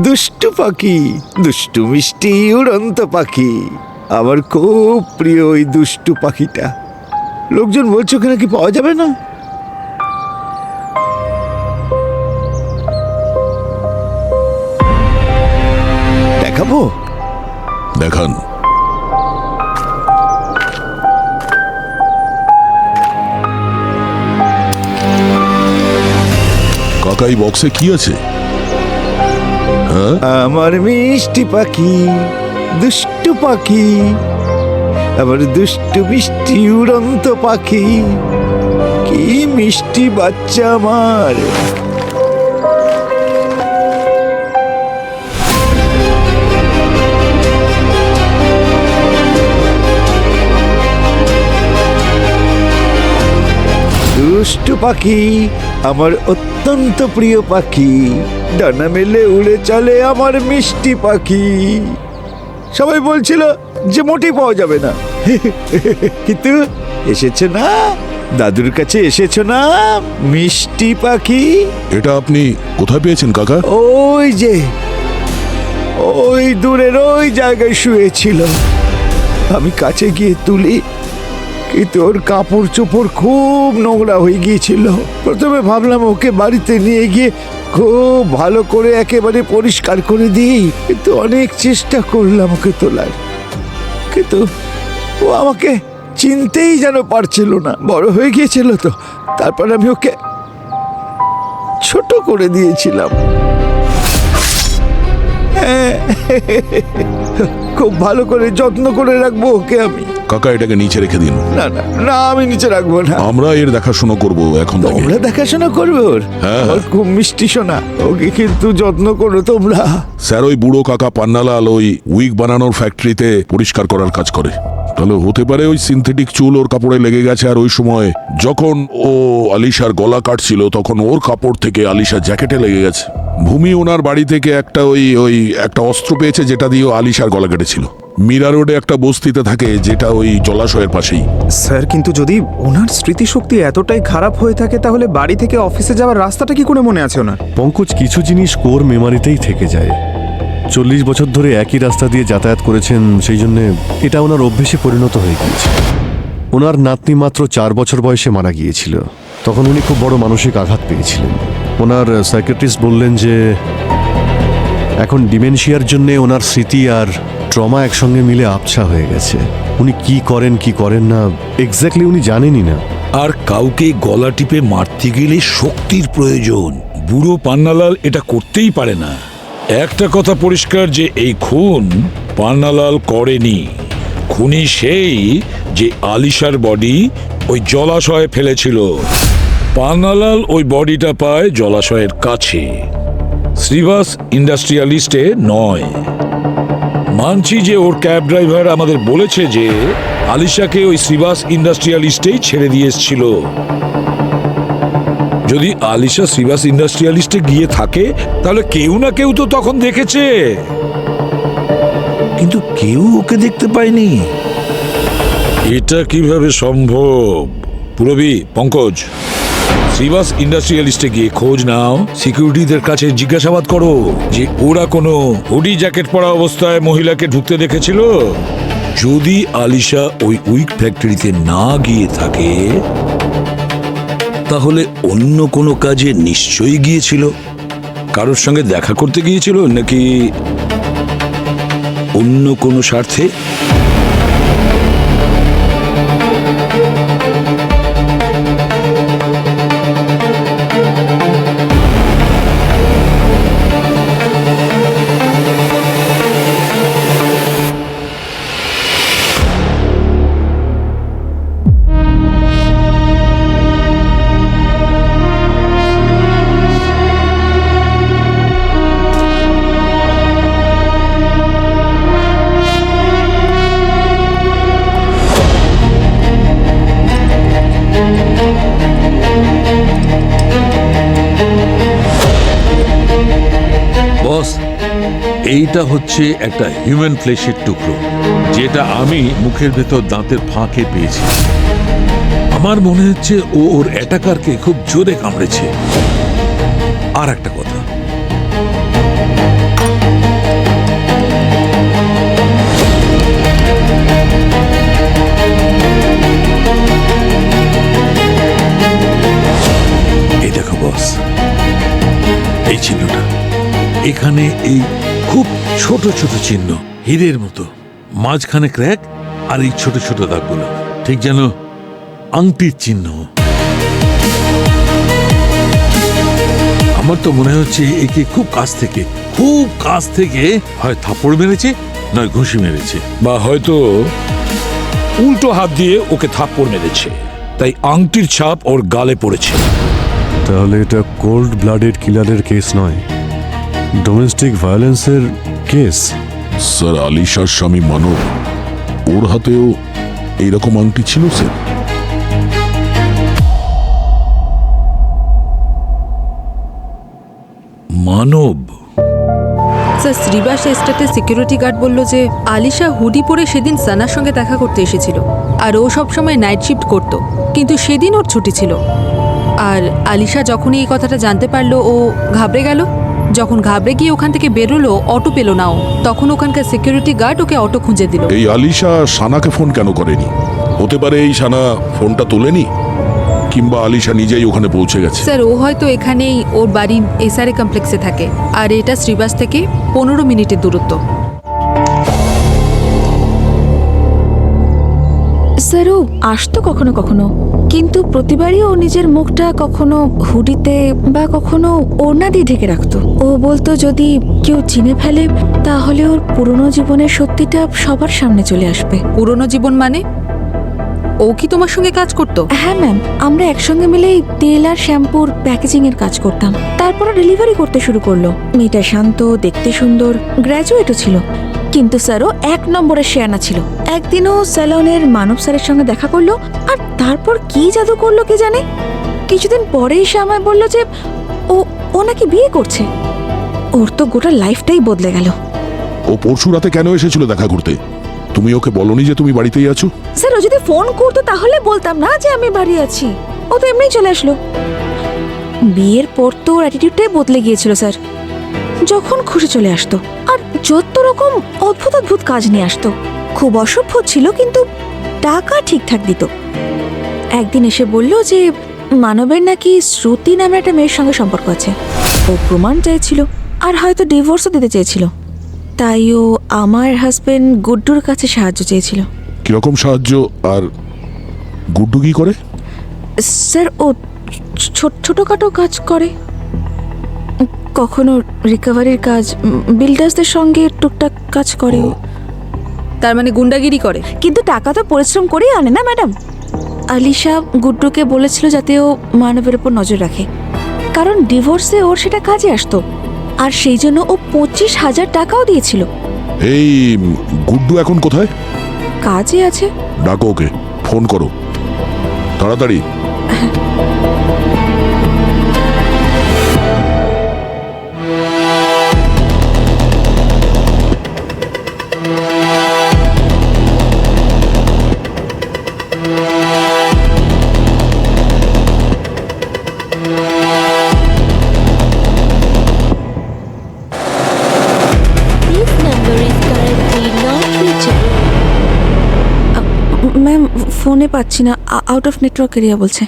দুষ্টু পাখি, দুষ্টু মিষ্টি উড়ন্ত পাখি। আমার খুব প্রিয় ওই দুষ্টু পাখিটা। লোকজন বলছে ওকে নাকি পাওয়া যাবে না। দেখাবো? দেখান। কাকাই বক্সে কি আছে? হ্যাঁ, আমার মিষ্টি পাখি, দুষ্টু পাখি, আমার দুষ্টু মিষ্টি উড়ন্ত পাখি, কি মিষ্টি বাচ্চা আমার। দুষ্টু পাখি, আমার অত্যন্ত প্রিয় পাখি, ডানা মেলে উড়ে চলে আমার মিষ্টি পাখি। সবাই বলছিল যে মোটেই পাওয়া যাবে না, কিন্তু এসেছে না, দাদুর কাছে এসেছো না মিষ্টি পাখি। এটা আপনি কোথায় পেয়েছেন কাকা? ওই যে ওই দূরের ওই জায়গায় শুয়েছিল, আমি কাছে গিয়ে তুলি, কিন্তু ওর কাপড় চোপড় খুব নোংরা হয়ে গিয়েছিল। প্রথমে ভাবলাম ওকে বাড়িতে নিয়ে গিয়ে খুব ভালো করে একেবারে পরিষ্কার করে দিই, কিন্তু অনেক চেষ্টা করলাম ওকে তোলার, কিন্তু ও আমাকে চিনতেই যেন পারছিল না। বড় হয়ে গিয়েছিল তো, তারপর আমি ওকে ছোট করে দিয়েছিলাম। হ্যাঁ, খুব ভালো করে যত্ন করে রাখবো ওকে আমি। কাকা এটাকে নিচে রেখে দিন। না না না, আমি নিচে রাখবো না, আমরা এর দেখাশোনা করব এখন থেকে। তোমরা দেখাশোনা করবে ওর? হ্যাঁ, ওর খুব মিষ্টি সোনা, ওকে কিন্তু যত্ন করো তোমরা। স্যার, ওই বুড়ো কাকা পান্নালাল ওই উইগ বানানোর ফ্যাক্টরিতে পরিষ্কার করার কাজ করে। তাহলে হতে পারে ওই সিনথেটিক চুল ওর কাপড়ে লেগে গেছে, আর ওই সময় যখন ও আলিশার গলা কাটছিল তখন ওর কাপড় থেকে আলিশার জ্যাকেটে লেগে গেছে। ভূমি ওনার বাড়ি থেকে একটা ওই একটা অস্ত্র পেয়েছে যেটা দিয়ে ও আলিশার গলা কেটেছিল। মীরা রোডে একটা বস্তিতে থাকে যেটা ওই জলাশয়ের পাশেই। স্যার, কিন্তু যদি ওনার স্মৃতিশক্তি এতটাই খারাপ হয়ে থাকে তাহলে বাড়ি থেকে অফিসে যাওয়ার রাস্তাটা কি করে মনে আছে ওনার? পঙ্কজ, কিছু জিনিস কোর মেমারিতেই থেকে যায়। 40 বছর ধরে একই রাস্তা দিয়ে যাতায়াত করেছেন, সেই জন্যে এটা ওনার অভ্যেসে পরিণত হয়ে গিয়েছে। ওনার নাতনি মাত্র 4 বছর বয়সে মারা গিয়েছিল, তখন উনি খুব বড় মানসিক আঘাত পেয়েছিলেন। ওনার সাইকিয়াট্রিস্ট বললেন যে এখন ডিমেনশিয়ার জন্যে ওনার স্মৃতি আর ট্রমা একসঙ্গে মিলে আবছা হয়ে গেছে। উনি কি করেন কি করেন না এক্স্যাক্টলি উনি জানেনই না। আর কাউকে গলা টিপে মারতে গেলে শক্তির প্রয়োজন। বুড়ো পান্নালাল এটা করতেই পারে না। একটা কথা পরিষ্কার যে এই খুন পান্নালাল করেনি। খুনি সেই যে আলিশার বডি ওই জলাশয়ে ফেলেছিল। পান্নালাল ওই বডিটা পায় জলাশয়ের কাছে, শ্রীবাস ইন্ডাস্ট্রিয়ালিস্টে নয়। মানছি যে ওর ক্যাব ড্রাইভার আমাদের বলেছে যে আলিশাকে ওই শ্রীবাস ইন্ডাস্ট্রিয়ালিস্টেই ছেড়ে দিয়ে এসেছিল। যদি আলিশা শ্রীবাস ইন্ডাস্ট্রিয়ালিস্টে গিয়ে থাকে তাহলে কেউ না কেউ তো তখন দেখেছে, কিন্তু কেউ ওকে দেখতে পায়নি। এটা কিভাবে সম্ভব? পুরবী, পঙ্কজ, শ্রীবাস ইন্ডাস্ট্রিয়ালিস্টে গিয়ে খোঁজ নাও, সিকিউরিটিদের কাছে জিজ্ঞাসাবাদ করো যে ওরা কোনো হুডি জ্যাকেট পরা অবস্থায় মহিলাকে ঢুকতে দেখেছিল। যদি আলিশা ওই উইক ফ্যাক্টরিতে না গিয়ে থাকে তাহলে অন্য কোনো কাজে নিশ্চয়ই গিয়েছিল। কারোর সঙ্গে দেখা করতে গিয়েছিল নাকি অন্য কোনো স্বার্থে? বস, এইটা হচ্ছে একটা হিউম্যান ফ্লেশের টুকরো যেটা আমি মুখের ভেতর দাঁতের ফাঁকে পেয়েছি। আমার মনে হচ্ছে ও ওর অ্যাটাকারকে খুব জোরে কামড়েছে। আর একটা কথা, এই দেখো বস, এই চিহ্নটা এখানে, এই খুব ছোট ছোট চিহ্ন হীরের মতো, মাঝখানে ক্র্যাক, আর এই ছোট ছোট দাগগুলো ঠিক যেন আংটির চিহ্ন। আমার তো মনে হচ্ছে একে খুব কাছ থেকে হয় থাপড় মেরেছে নয় ঘুষি মেরেছে। বা হয়তো উল্টো হাত দিয়ে ওকে থাপ্পড় মেরেছে, তাই আংটির ছাপ ওর গালে পড়েছে। তাহলে এটা কোল্ড ব্লাডেড কিলারের কেস নয়, ডোমেস্টিক ভায়োলেন্সের কেস। স্যার আলিশার স্বামী মানব, ওর হাতেও এইরকম আংটি ছিল স্যার। মানব? স্যার শ্রীবাস এস্টেটে সিকিউরিটি গার্ড বলল যে আলিশা হুডি পরে সেদিন সানার সঙ্গে দেখা করতে এসেছিল, আর ও সবসময় নাইট শিফট করত, কিন্তু সেদিন ওর ছুটি ছিল। আর আলিশা যখনই এই কথাটা জানতে পারলো ও ঘাবড়ে গেল। যখন ঘাবড়ে গিয়ে ওখান থেকে বেরোলো, অটো পেলো না ও, তখন ওখানকার সিকিউরিটি গার্ড ওকে অটো খুঁজে দিল। এই আলিশা সানাকে ফোন কেন করেনি? হতে পারে এই সানা ফোনটা তোলেনি, কিংবা আলিশা নিজেই ওখানে পৌঁছে গেছে। স্যার ও হয়তো এখানেই ওর বাড়ি এসআরএ কমপ্লেক্সে থাকে, আর এটা শ্রীবাস থেকে 15 মিনিটের দূরত্ব। স্যার ও আসতো কখনো কখনো, কিন্তু প্রতিবারই ও নিজের মুখটা কখনো হুডিতে বা কখনো ওড়না দিয়ে ঢেকে রাখতো। ও বলতো যদি কেউ চিনে ফেলে তাহলে ওর পুরনো জীবনের সত্যিটা সবার সামনে চলে আসবে। পুরনো জীবন মানে? ও কি তোমার সঙ্গে কাজ করতো? হ্যাঁ ম্যাম, আমরা একসঙ্গে মিলে তেল আর শ্যাম্পুর প্যাকেজিং এর কাজ করতাম। তারপর ডেলিভারি করতে শুরু করলো। মেয়েটা শান্ত, দেখতে সুন্দর, গ্র্যাজুয়েটও ছিল, কিন্তু স্যারও 1 নম্বরের শেয়ানা ছিল। একদিনও স্যালনের মানব স্যারের সঙ্গে দেখা করলো, আর তারপর কি জাদু করলো কে জানে। কিছুদিন পরে এসে আমায় বললো যে ও নাকি বিয়ে করছে। ওর তো গোটা লাইফটাই বদলে গেল। ও পরশু রাতে কেন এসেছিল দেখা করতে? তুমি ওকে বলনি যে তুমি বাড়িতেই আছো? স্যার ও যদি ফোন করতো তাহলে বলতাম না যে আমি বাড়ি আছি, ও তো এমনিই চলে আসলো। বিয়ের পর তো ওর অ্যাটিটিউডটাই বদলে গিয়েছিল স্যার। যখন খুশি চলে আসতো, আর যত রকম অদ্ভুত অদ্ভুত কাজ নিয়ে আসতো। খুব অসভ্য ছিল, কিন্তু টাকা ঠিকঠাক দিত। একদিন এসে বলল যে মানবের নাকি শ্রুতি নামে একটা মেয়ের সঙ্গে সম্পর্ক আছে। ও প্রমাণ চাইছিল, আর হয়তো ডিভোর্সও দিতে চেয়েছিল। তাই ও আমার হাজবেন্ড গুড্ডুর কাছে সাহায্য চেয়েছিল। কিরকম সাহায্য? আর গুড্ডু কি করে? স্যার ও ছোটখাটো কাজ করে, কখনো রিকভারির কাজ, বিল্ডার্সদের সঙ্গে টুকটাক কাজ করে। তার মানে গুন্ডাগিরি করে? কিন্তু টাকা তো পরিশ্রম করেই আনে না ম্যাডাম। আলিশা গুড্ডুকে বলেছিল যাতে ও মানবের উপর নজর রাখে, কারণ ডিভোর্সে ওর সেটা কাজে আসতো, আর সেই জন্য ও 25,000 টাকাও দিয়েছিল। এই গুড্ডু এখন কোথায়? কাজে আছে। ডাকো ওকে, ফোন করো তাড়াতাড়ি। ম্যাম ফোনে পাচ্ছি না, আউট অফ নেটওয়ার্ক এরিয়া বলছে।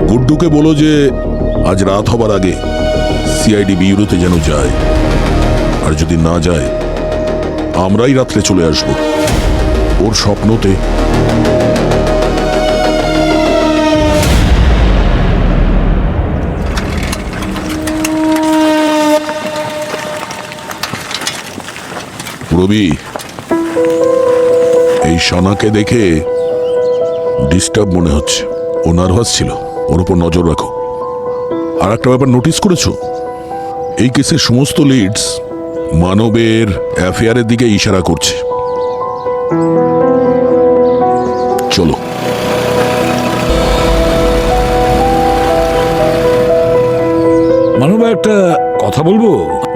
গুড্ডুকে বলো যে আজ রাত হবার আগে সিআইডি বিউরোতে যেন যায়, আর যদি না যায় আমরাই রাত্রে চলে আসব ওর স্বপ্নতে। রবি, এই সানাকে দেখে ডিস্টার্ব মনে হচ্ছে। ও নার্ভাস ছিল, ওর উপর নজর রাখো। আর একটা ব্যাপার নোটিস করেছো? এই কেসের সমস্ত লিডস মানবের অ্যাফেয়ারের দিকে ইশারা করছে। চলো। মানব, একটা কথা বলবো?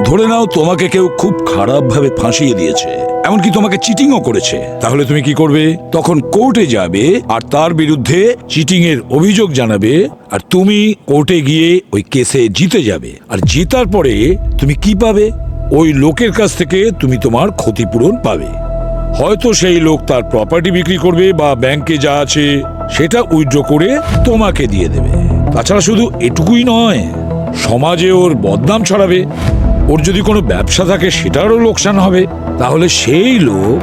ধরে নাও তোমাকে কেউ খুব খারাপ ভাবে ফাঁসিয়ে দিয়েছে, এমনকি তোমাকে চিটিংও করেছে, তাহলে তুমি কি করবে? তখন কোর্টে যাবে আর তার বিরুদ্ধে চিটিং এর অভিযোগ জানাবে, আর তুমি কোর্টে গিয়ে ওই কেসে জিতে যাবে। আর জেতার পরে তুমি কি পাবে? ওই লোকের কাছ থেকে তুমি তোমার ক্ষতিপূরণ পাবে। হয়তো সেই লোক তার প্রপার্টি বিক্রি করবে, বা ব্যাংকে যা আছে সেটা উইথড্র করে তোমাকে দিয়ে দেবে। তাছাড়া শুধু এটুকুই নয়, সমাজে ওর বদনাম ছড়াবে। ওর যদি কোনো ব্যবসা থাকে সেটারও লোকসান হবে। তাহলে সেই লোক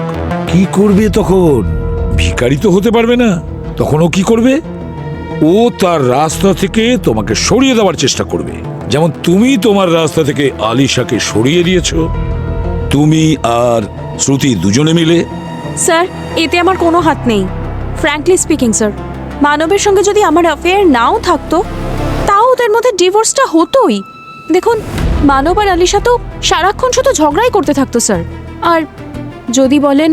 কি করবে তখন? ভিখারি তো হতে পারবে না। তখন ও কি করবে? ও তার রাস্তা থেকে তোমাকে সরিয়ে দেওয়ার চেষ্টা করবে, যেমন তুমি তোমার রাস্তা থেকে আলিশাকে সরিয়ে দিয়েছো, তুমি আর শ্রুতি দুজনে মিলে। স্যার, এতে আমার কোনো হাত নেই। ফ্র্যাঙ্কলি স্পিকিং স্যার, মানবের সঙ্গে যদি আমার অ্যাফেয়ার নাও থাকতো, তাও ওদের মধ্যে ডিভোর্সটা হতোই। দেখুন, মানব আর আলিশা তো সারাক্ষণ শুধু ঝগড়াই করতে থাকতো স্যার। আর যদি বলেন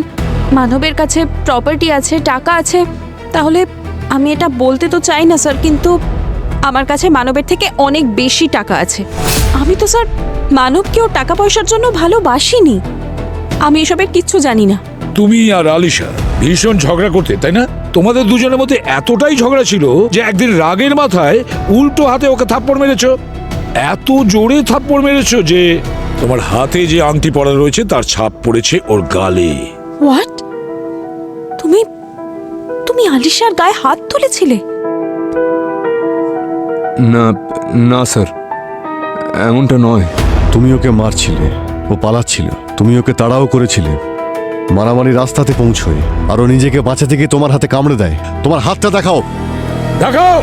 মানবের কাছে প্রপার্টি আছে, টাকা আছে, তাহলে আমি এটা বলতে তো চাই না স্যার, কিন্তু আমার কাছে মানবের থেকে অনেক বেশি টাকা আছে। আমি তো স্যার মানবকেও টাকা পয়সার জন্য ভালোবাসিনি। আমি এসবের কিচ্ছু জানি না। তুমি আর আলিশা ভীষণ ঝগড়া করতে, তাই না? তোমাদের দুজনের মধ্যে এতটাই ঝগড়া ছিল যে একদিন রাগের মাথায় উল্টো হাতে ওকে থাপ্পড় মেরেছো। এত জোরে থাপ্পড় মেরেছো যে তোমার হাতে যে আংটি পরা রয়েছে তার ছাপ পড়েছে ওর গালে। হোয়াট? তুমি তুমি আলিশার গায়ে হাত তুলেছিলে? না না স্যার, এমনটা নয়। তুমি ওকে মারছিলে, ও পালাচ্ছিল, তুমি ওকে তাড়াও করেছিলে। মারামারি রাস্তাতে পৌঁছয় আর ও নিজেকে বাঁচাতে গিয়ে তোমার হাতে কামড়ে দেয়। তোমার হাতটা দেখাও। দেখাও।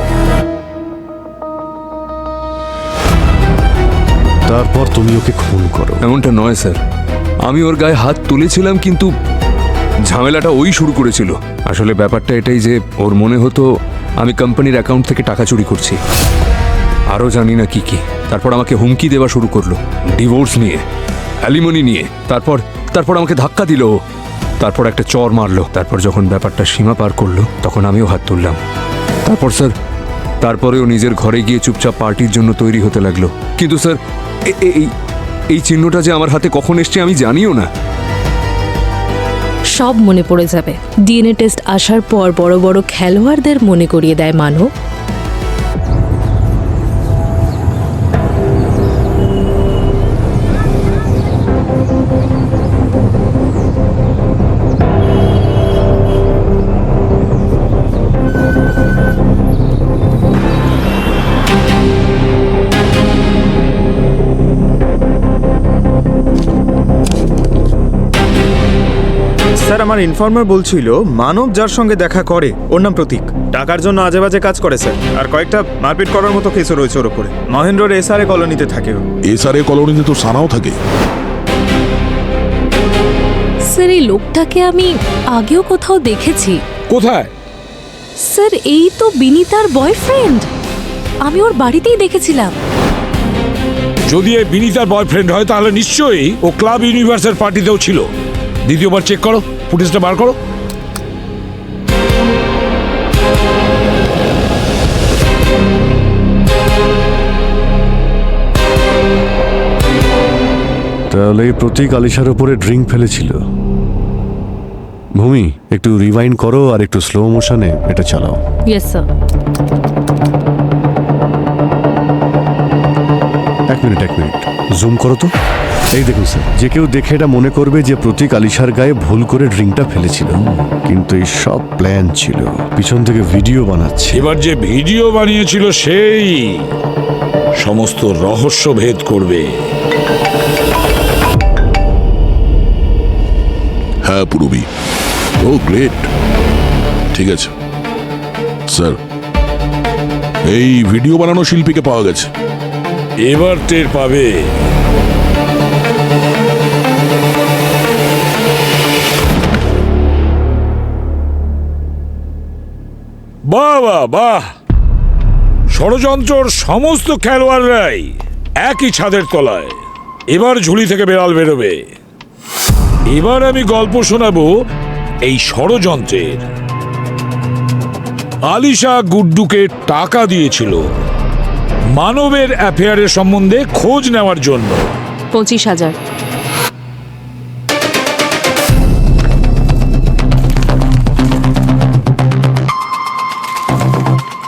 তারপর তুমি ওকে খুন করো। এমনটা নয় স্যার, আমি ওর গায়ে হাত তুলেছিলাম, কিন্তু ঝামেলাটা ওই শুরু করেছিল। আসলে ব্যাপারটা এটাই যে ওর মনে হতো আমি কোম্পানির অ্যাকাউন্ট থেকে টাকা চুরি করছি, আরও জানি না কি কি। তারপর আমাকে হুমকি দেওয়া শুরু করলো, ডিভোর্স নিয়ে, অ্যালিমনি নিয়ে। তারপর আমাকে ধাক্কা দিল, তারপর একটা চর মারলো। তারপর যখন ব্যাপারটা সীমা পার করলো, তখন আমিও হাত তুললাম। তারপর স্যার, তারপরেও নিজের ঘরে গিয়ে চুপচাপ পার্টির জন্য তৈরি হতে লাগলো। কিন্তু স্যার, এই চিহ্নটা যে আমার হাতে কখন এসছে আমি জানিও না। সব মনে পড়ে যাবে। ডিএনএ টেস্ট আসার পর বড় বড় খেলোয়াড়দের মনে করিয়ে দেয় মানব। স্যার, আমার ইনফর্মার বলছিল মানব যার সঙ্গে দেখা করে ওর নাম প্রতীক। টাকার জন্য আজে বাজে কাজ করে স্যার, আর কয়েকটা মারপিট করার মতো কেসও রয়েছে ওর উপরে। মহেন্দ্রর এসআরএ কলোনিতে থাকে ও। এসআরএ কলোনিতে তো সানাও থাকে। স্যার, এই লোকটাকে আমি আগেও কোথাও দেখেছি। কোথায়? স্যার, এই তো বিনীতার বয়ফ্রেন্ড। আমি ওর বাড়িতেই দেখেছিলাম। যদি এই বিনীতার বয়ফ্রেন্ড হয় তাহলে নিশ্চয়ই ও ক্লাব ইউনিভার্সের পার্টিতেও ছিল। দ্বিতীয়বার চেক করো, ফুটেজটা বার করো। তাহলে এই প্রতীক আলিশার উপরে ড্রিঙ্ক ফেলেছিল। ভূমি, একটু রিভাইন্ড করো আর একটু স্লো মোশনে এটা চালাও। Yes sir. এক মিনিট জুম করো তো। এই দেখুন স্যার, যে কেউ দেখে এটা মনে করবে যে প্রতীক আলিশার গায়ে ভুল করে ড্রিঙ্কটা ফেলেছিল, কিন্তু এই সব প্ল্যান ছিল। পিছন থেকে ভিডিও বানাচ্ছে। এবার যে ভিডিও বানিয়েছিল সেই সমস্ত রহস্য ভেদ করবে। হ্যাঁ পুরবি, ও গ্রেট। ঠিক আছে স্যার, এই ভিডিও বানানো শিল্পীকে পাওয়া গেছে। এবার টের পাবে। বাহ বাহ বাহ, ষড়যন্ত্রর সমস্ত খেলোয়াড়রাই একই ছাদের তলায়। এবার ঝুলি থেকে বেড়াল বেরোবে। এবার আমি গল্প শোনাবো এই ষড়যন্ত্রের। আলিশা গুড্ডুকে টাকা দিয়েছিল মানবের অ্যাফেয়ারের সম্বন্ধে খোঁজ নেওয়ার জন্য। 25,000।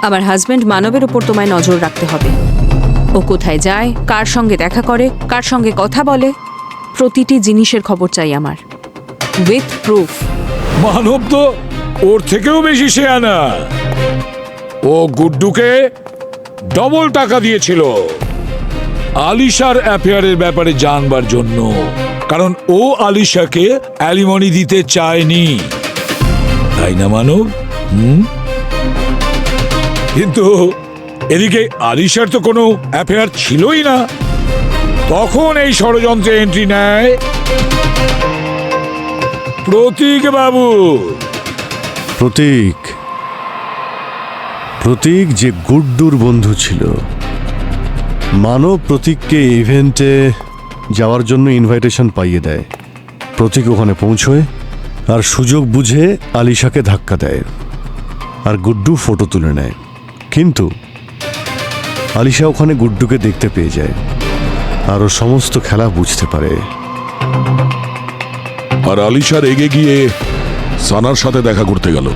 আমার হাজবেন্ড মানবের উপর তোমায় নজর রাখতে হবে। ও কোথায় যায়, কার সঙ্গে দেখা করে, কার সঙ্গে কথা বলে, প্রতিটি জিনিসের খবর চাই আমার, উইথ প্রুফ। মানব তো ওর থেকেও বেশি শেয়ানা। ও গুড্ডুকে ডবল টাকা দিয়েছিল আলিশার অ্যাফেয়ারের ব্যাপারে জানবার জন্য, কারণ ও আলিশাকে অ্যালিমনি দিতে চায়নি। তাই না মানব? কিন্তু এদিকে আলিশার তো কোনো অ্যাফেয়ার ছিলই না, তখন এই ষড়যন্ত্রে এন্ট্রি নেয় প্রতীক বাবু। প্রতীক প্রতীক যে গুড্ডুর বন্ধু ছিল। মানব প্রতীককে ইভেন্টে যাওয়ার জন্য ইনভাইটেশন পাইয়ে দেয়। প্রতীক ওখানে পৌঁছয় আর সুযোগ বুঝে আলিশাকে ধাক্কা দেয়, আর গুড্ডু ফটো তুলে নেয়। কিন্তু আলিশা ওখানে গুড্ডুকে দেখতে পেয়ে যায় আর ও সমস্ত খেলা বুঝতে পারে। আর আলিশা রেগে গিয়ে সানার সাথে দেখা করতে গেল,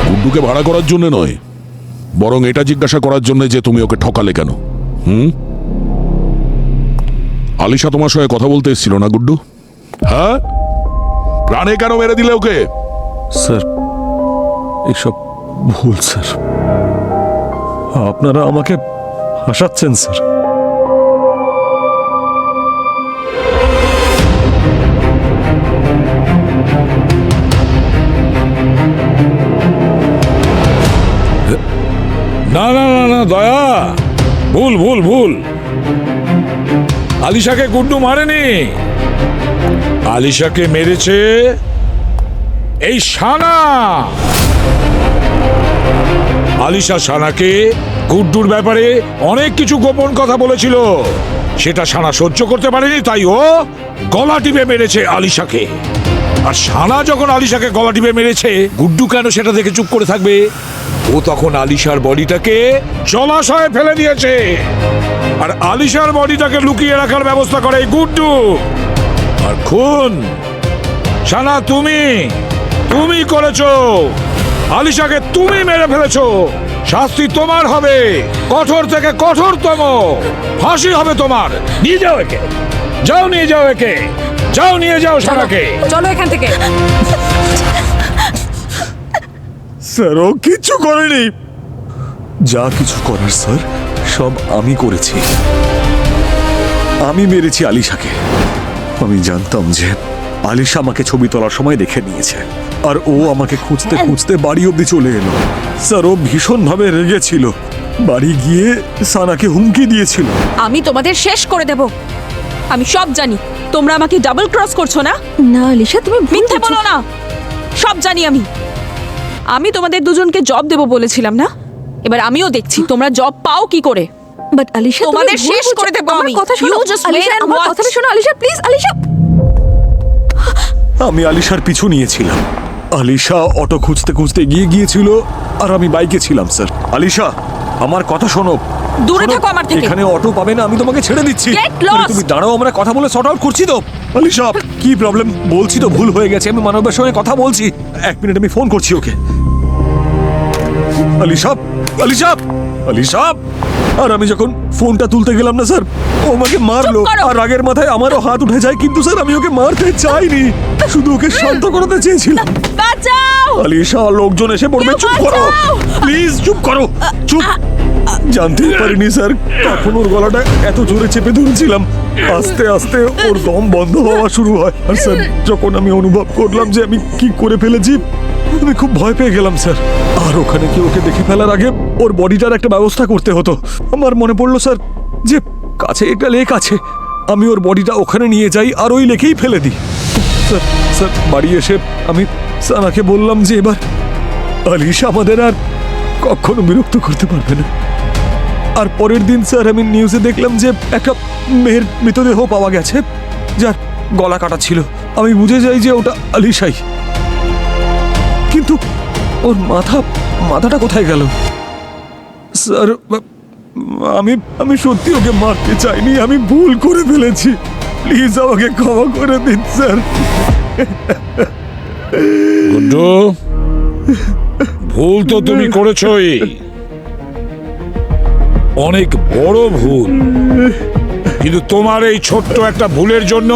গুড্ডুকে ভাড়া করার জন্য নয়, বরং এটা জিজ্ঞাসা করার জন্য যে তুমি ওকে ঠকালে কেন। আলিশা তোমার সঙ্গে কথা বলতে এসেছিল না গুড্ডু? হ্যাঁ, প্রাণে কেন মেরে দিলে ওকে? স্যার এসব ভুল স্যার, আপনারা আমাকে হাসাচ্ছেন স্যার। না না না না দয়া, ভুল ভুল ভুল। আলিশাকে গুড্ডু মারেনি, আলিশাকে মেরেছে এই সানা। আলিশা সানাকে গুড্ডুর ব্যাপারে অনেক কিছু গোপন কথা বলেছিল, সেটা সানা সহ্য করতে পারেনি, তাই ও গলা টিপে মেরেছে আলিশাকে। আর সানা যখন আলিশাকে গলা টিপে মেরেছে, গুড্ডু কেন সেটা দেখে চুপ করে থাকবে? ও তখন আলিশার বডিটাকে জলাশয়ে ফেলে দিয়েছে, আর আলিশার বডিটাকে লুকিয়ে রাখার ব্যবস্থা করে এই গুড্ডু। আর খুন সানা তুমি করেছো, আলিশাকে তুমি মেরে ফেলেছো। শাস্তি তোমার হবে, কঠোর থেকে কঠোরতম ফাঁসি হবে তোমার। নিয়ে যাও একে, যাও নিয়ে যাও একে, যাও নিয়ে যাও সানাকে। চলো এখান থেকে। স্যার ও কিচ্ছু করেনি, যা কিছু করার স্যার সব আমি করেছি। আমি মেরেছি আলিশাকে। আমি জানতাম যে আলিশা আমাকে ছবি তোলার সময় দেখে নিয়েছে, আর ও আমাকে খুঁজতে খুঁজতে বাড়ি অবধি চলে এলো। স্যার ও ভীষণভাবে রেগেছিল, বাড়ি গিয়ে সানাকে হুমকি দিয়েছিল। আমি তোমাদের শেষ করে দেব, আমি সব জানি। তোমরা আমাকে ডাবল ক্রস করছো না? না আলিশা, তুমি মিথ্যে বলো না, সব জানি আমি। আমি তোমাদের দুজনকে জব দেব বলেছিলাম না? এবার আমিও দেখছি তোমরা জব পাও কি করে। বাট আলিশা, তোমাদের শেষ করে দেব আমি। কথা শোনো, You just Alisha, wait and আমার watch. কথাটা শোনো আলিশা, প্লিজ আলিশা। আমি আলিশার পিছু নিয়েছিলাম। আলিশা অটো খুঁজতে খুঁজতে গিয়েছিল আর আমি বাইকে ছিলাম স্যার। আলিশা আমার কথা শোনো, দূরে থাকো আমার থেকে। এখানে অটো পাবে না, আমি তোমাকে ছেড়ে দিচ্ছি। Get lost! তুমি দাঁড়াও, আমরা কথা বলে সর্ট আউট করছি তো। আলিশা কি প্রবলেম বলছি তো, ভুল হয়ে গেছে, আমি মানবের সঙ্গে কথা বলছি। 1 মিনিট, আমি ফোন করছি ওকে। আলিশা আলিশা আলিশা। আর আমি যখন ফোনটা তুলতে গেলাম না স্যার, ও আমাকে মারলো। আর রাগের মাথায় আমারও হাত উঠে যায়, কিন্তু স্যার আমি ওকে মারতে চাইনি, শুধু ওকে শান্ত করাতে চেয়েছিলাম। বাঁচাও আলিশা, লোকজন এসে পড়বে, চুপ করো প্লিজ, চুপ করো, চুপ। জানতেই পারিনি স্যার কখন ওর গলাটা এত জোরে চেপে ধরেছিলাম। আস্তে আস্তে ওর দম বন্ধ হওয়া শুরু হয়। আর স্যার যখন আমি অনুভব করলাম যে আমি কি করে ফেলেছি, আমি খুব ভয় পেয়ে গেলাম স্যার। আর ওখানে কি ওকে দেখে ফেলার আগে ওর বডিটার একটা ব্যবস্থা করতে হতো। আমার মনে পড়লো স্যার যে কাছে একটা লেক আছে, আমি ওর বডিটা ওখানে নিয়ে যাই আর ওই লেকেই ফেলে দিই। স্যার স্যার বাড়ি এসে আমি সানাকে বললাম যে এবার আলিশা আমাদের আর কখনো বিরক্ত করতে পারবে না। আর পরের দিন স্যার আমি নিউজে দেখলাম যে একটা মেয়ের মৃতদেহ পাওয়া গেছে, যার গলা কাটা ছিল। আমি বুঝে যাই যে ওটা আলিশাই, কিন্তু ওর মাথাটা কোথায় গেল? স্যার আমি সত্যি ওকে মারতে চাইনি, আমি ভুল করে ফেলেছি, প্লিজ আমাকে ক্ষমা করে দিন স্যার। গুড্ডু, ভুল তো তুমি করেছই, অনেক বড় ভুল। কিন্তু তোমার এই ছোট্ট একটা ভুলের জন্য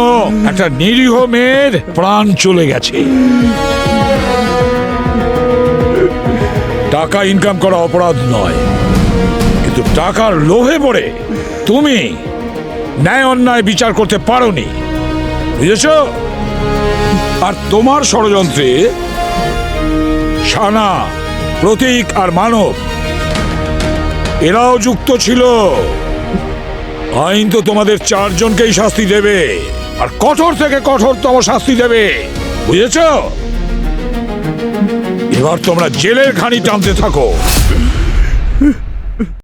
একটা নিরীহ মেয়ের প্রাণ চলে গেছে। টাকা ইনকাম করা অপরাধ নয়, কিন্তু টাকার লোভে পড়ে তুমি ন্যায় অন্যায় বিচার করতে পারোনি, বুঝেছ? আর তোমার ষড়যন্ত্রে শানা, প্রতীক আর মানব এরাও যুক্ত ছিল। আইন তো তোমাদের চারজনকেই শাস্তি দেবে, আর কঠোর থেকে কঠোরতম শাস্তি দেবে, বুঝেছ? এবার তোমরা জেলের ঘানি টানতে থাকো।